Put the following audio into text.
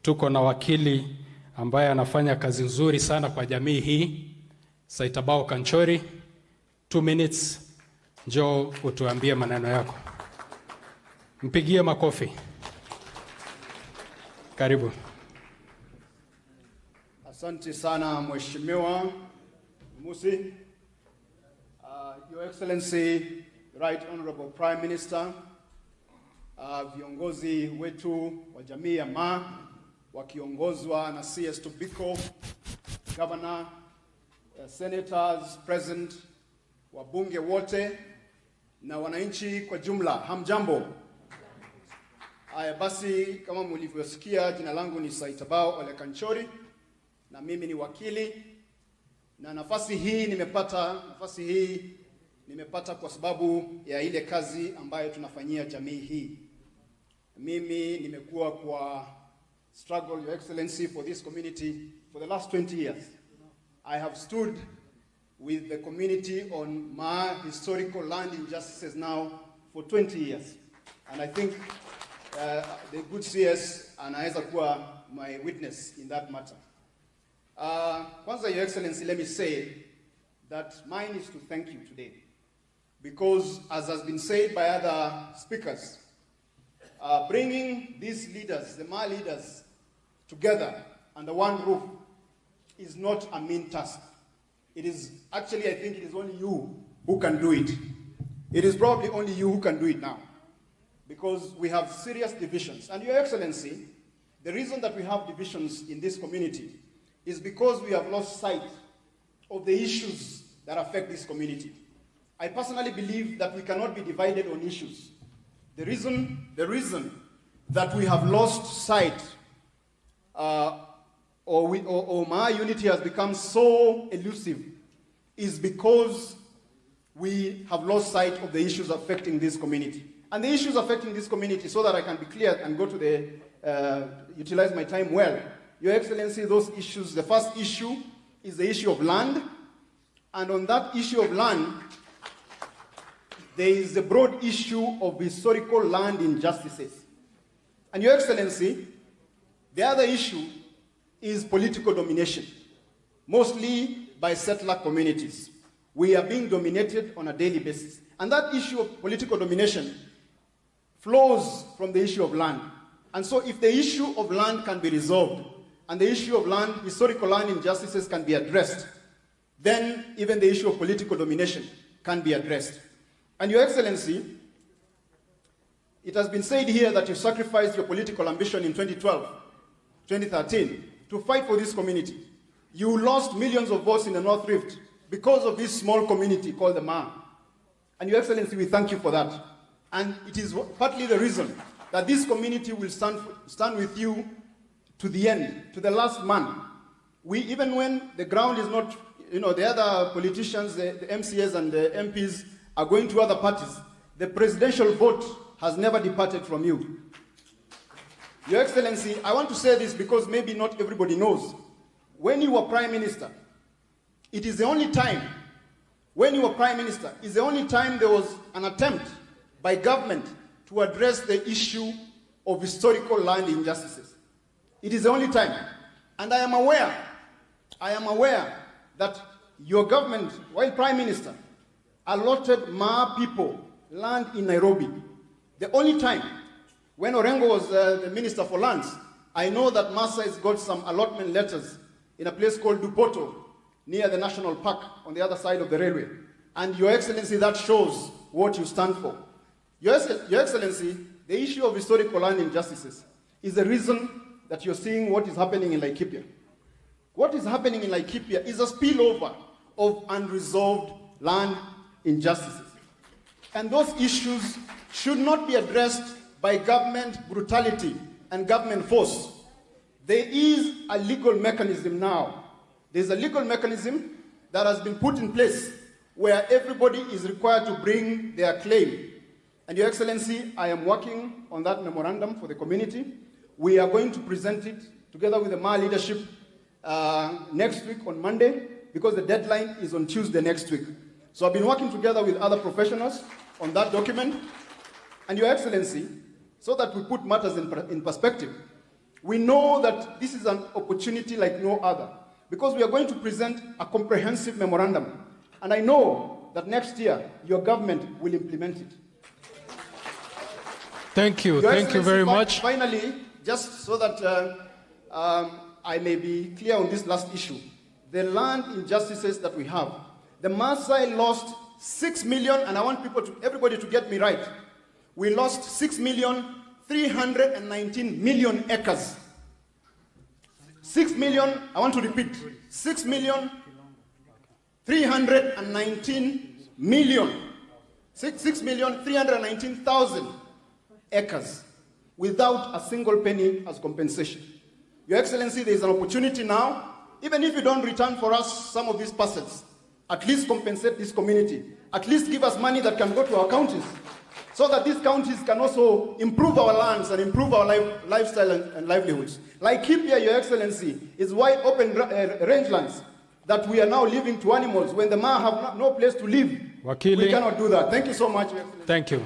tuko na wakili ambaye anafanya kazi nzuri sana kwa jamii hii, Saitabao Kanchori. 2 minutes, njoo utuambie maneno yako. Mpigie makofi. Karibu. Asante sana Mheshimiwa Musi. Your Excellency, Right Honorable Prime Minister, viongozi wetu wa jamii ya Maa wakiongozwa na CS Tobiko, Governor, Senators present, wabunge wote na wananchi kwa jumla, hamjambo. Basi kama mlivyosikia, jina langu ni Saitabao Ole Kanchori na mimi ni wakili, na nafasi hii nimepata kwa sababu ya ile kazi ambayo tunafanyia jamii hii. Mimi nimekuwa kwa struggle, Your Excellency, for this community for the last 20 years. I have stood with the community on Maa historical land injustices now for 20 years. And I think the good CS anaweza kuwa my witness in that matter. Kwanza, Your Excellency, let me say that mine is to thank you today. Because, as has been said by other speakers, bringing these leaders, the Maa leaders, together under one roof is not a mean task. It is actually, I think it is only you who can do it. It is probably only you who can do it now. Because we have serious divisions. And Your Excellency, the reason that we have divisions in this community is because we have lost sight of the issues that affect this community. I personally believe that we cannot be divided on issues. The reason that we have lost sight or Maa unity has become so elusive is because we have lost sight of the issues affecting this community. And the issues affecting this community, so that I can be clear and go to the, utilize my time well. Your Excellency, those issues, the first issue is the issue of land. And on that issue of land, there is the broad issue of historical land injustices. And Your Excellency, the other issue is political domination, mostly by settler communities. We are being dominated on a daily basis. And that issue of political domination flows from the issue of land. And so if the issue of land can be resolved, and the issue of land, historical land injustices can be addressed, then even the issue of political domination can be addressed. And Your Excellency, it has been said here that you sacrificed your political ambition in 2012, 2013, to fight for this community. You lost millions of votes in the North Rift because of this small community called the Maa. And Your Excellency, we thank you for that. And it is partly the reason that this community will stand with you to the end, to the last man. Even when the ground is not, the other politicians, the MCAs and the MPs are going to other parties, the presidential vote has never departed from you. Your Excellency, I want to say this because maybe not everybody knows. When you were Prime Minister, it is the only time, when you were Prime Minister, is the only time there was an attempt by government to address the issue of historical land injustices. It is the only time. And I am aware that your government, while Prime Minister, allotted Maa people land in Nairobi. The only time, when Orengo was the Minister for Lands, I know that Maasai has got some allotment letters in a place called Dupoto, near the National Park, on the other side of the railway. And Your Excellency, that shows what you stand for. Your Excellency, the issue of historical land injustices is the reason that you're seeing what is happening in Laikipia. What is happening in Laikipia is a spillover of unresolved land injustices. And those issues should not be addressed by government brutality and government force. There is a legal mechanism now. There's a legal mechanism that has been put in place where everybody is required to bring their claim. And Your Excellency, I am working on that memorandum for the community. We are going to present it together with the Maa leadership next week on Monday, because the deadline is on Tuesday next week. So I've been working together with other professionals on that document. And Your Excellency, so that we put matters in perspective, We know that this is an opportunity like no other, because we are going to present a comprehensive memorandum. And I know that next year, your government will implement it. Thank you. Your Thank you very much. Finally, just so that I may be clear on this last issue, the land injustices that we have. The Maasai lost 6 million, and I want everybody to get me right. We lost 6,319,000,000 acres. 6 million, I want to repeat, 6,319,000,000. 6,319,000 acres without a single penny as compensation. Your Excellency, there is an opportunity now, even if you don't return for us some of these parcels, at least compensate this community. At least give us money that can go to our counties, so that these counties can also improve our lands and improve our lifestyle and livelihoods. Like Kipia, Your Excellency, is wide open rangelands that we are now leaving to animals when the Maa have no place to live. Wakili. We cannot do that. Thank you so much, Your Excellency. Thank you.